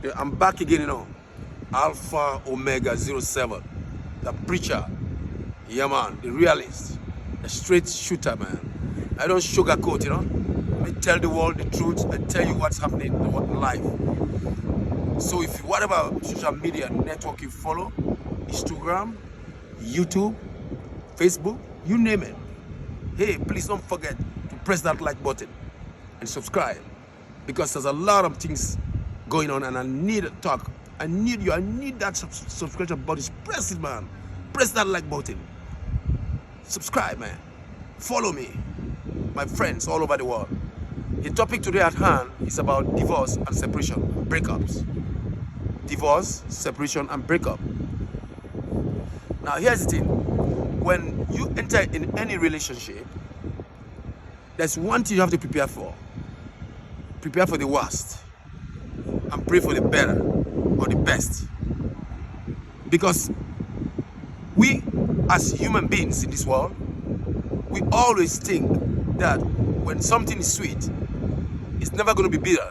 Yeah, I'm back again, Alpha Omega 07, the preacher, yeah man, the realist, the straight shooter, man. I don't sugarcoat, I tell the world the truth and tell you what's happening in life. So if you, whatever social media network you follow, Instagram, YouTube, Facebook, you name it, hey, please don't forget to press that like button and subscribe, because there's a lot of things going on and I need to talk. I need that subscription button. Press it, man. Press that like button. Subscribe, man. Follow me, my friends all over the world. The topic today at hand is about divorce and separation, breakups. Divorce, separation, and breakup. Now, here's the thing. When you enter in any relationship, there's one thing you have to prepare for. Prepare for the worst and pray for the better or the best. Because we, as human beings in this world, we always think that when something is sweet, it's never going to be bitter.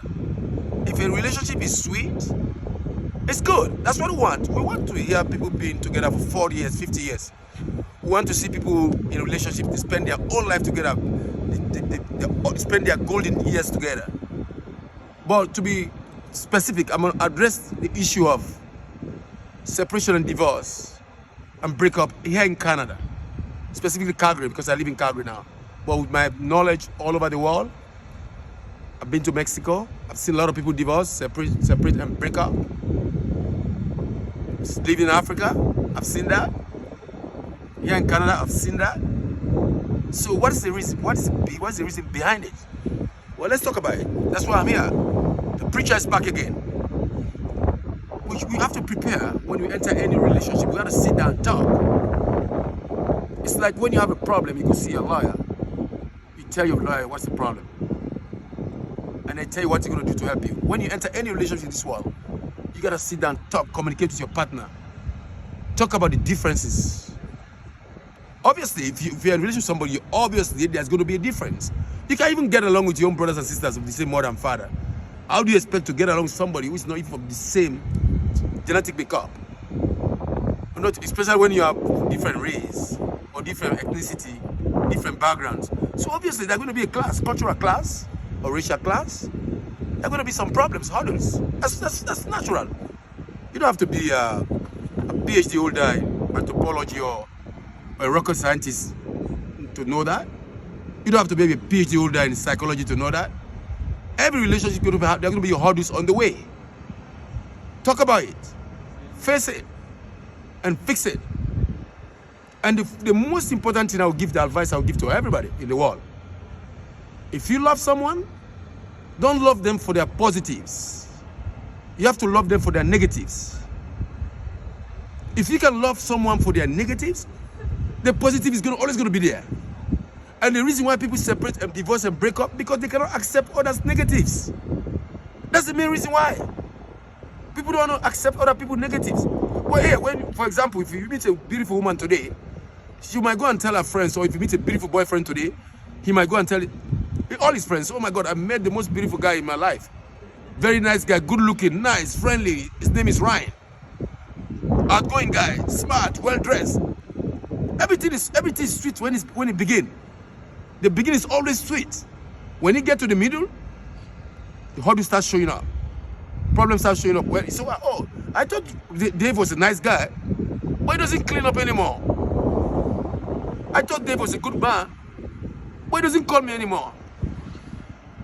If a relationship is sweet, it's good. That's what we want. We want to hear people being together for 40 years, 50 years. We want to see people in a relationship to spend their whole life together, they spend their golden years together. But to be specific, I'm going to address the issue of separation and divorce and breakup here in Canada, specifically Calgary, because I live in Calgary now. But with my knowledge all over the world, I've been to Mexico. I've seen a lot of people divorce, separate and break up. Live in Africa, I've seen that. Here in Canada, I've seen that. So what is the reason? What's the reason behind it? Well, let's talk about it. That's why I'm here. The preacher is back again. We have to prepare when we enter any relationship. We have to sit down and talk. It's like when you have a problem, you go see a lawyer. You tell your lawyer what's the problem, and they tell you what you're going to do to help you. When you enter any relationship in this world, you got to sit down, talk, communicate with your partner. Talk about the differences. Obviously, if you're in a relationship with somebody, obviously there's going to be a difference. You can't even get along with your own brothers and sisters of the same mother and father. How do you expect to get along with somebody who is not even from the same genetic makeup? Especially when you have different race or different ethnicity, different backgrounds. So obviously there's going to be a class, cultural class or racial class. There are going to be some problems, hurdles. That's natural. You don't have to be a PhD holder in anthropology or a rocket scientist to know that. You don't have to be a PhD holder in psychology to know that. Every relationship there are going to be hurdles on the way. Talk about it, face it, and fix it. And the most important thing the advice I'll give to everybody in the world: if you love someone, don't love them for their positives. You have to love them for their negatives. If you can love someone for their negatives, the positive is always going to be there. And the reason why people separate and divorce and break up, because they cannot accept others' negatives. That's the main reason why. People don't want to accept other people's negatives. Well, here, for example, if you meet a beautiful woman today, she might go and tell her friends, or if you meet a beautiful boyfriend today, he might go and tell all his friends, oh my God, I met the most beautiful guy in my life. Very nice guy, good looking, nice, friendly. His name is Ryan. Outgoing guy, smart, well dressed. Everything is sweet when it begins. The beginning is always sweet. When you get to the middle, the hurdles start showing up. Problems start showing up. Well, so oh, I thought Dave was a nice guy. Why doesn't clean up anymore? I thought Dave was a good man. Why doesn't call me anymore?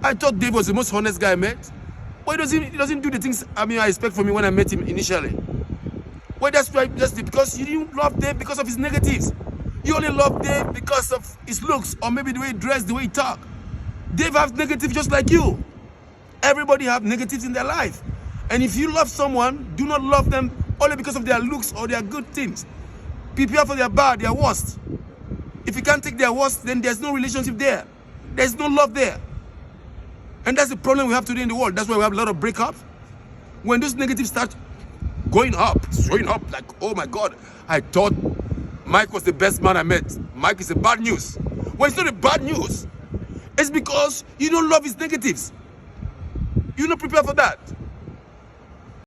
I thought Dave was the most honest guy I met. Why he doesn't do the things I expect from me when I met him initially? Well, that's because you didn't love Dave because of his negatives. You only love Dave because of his looks, or maybe the way he dressed, the way he talk. Dave has negatives just like you. Everybody have negatives in their life. And if you love someone, do not love them only because of their looks or their good things. Prepare for their bad, their worst. If you can't take their worst, then there's no relationship there. There's no love there. And that's the problem we have today in the world. That's why we have a lot of breakups. When those negatives start going up, showing up, like, oh my God, I thought Mike was the best man I met. Mike is a bad news. Well, it's not a bad news. It's because you don't love his negatives. You're not prepared for that.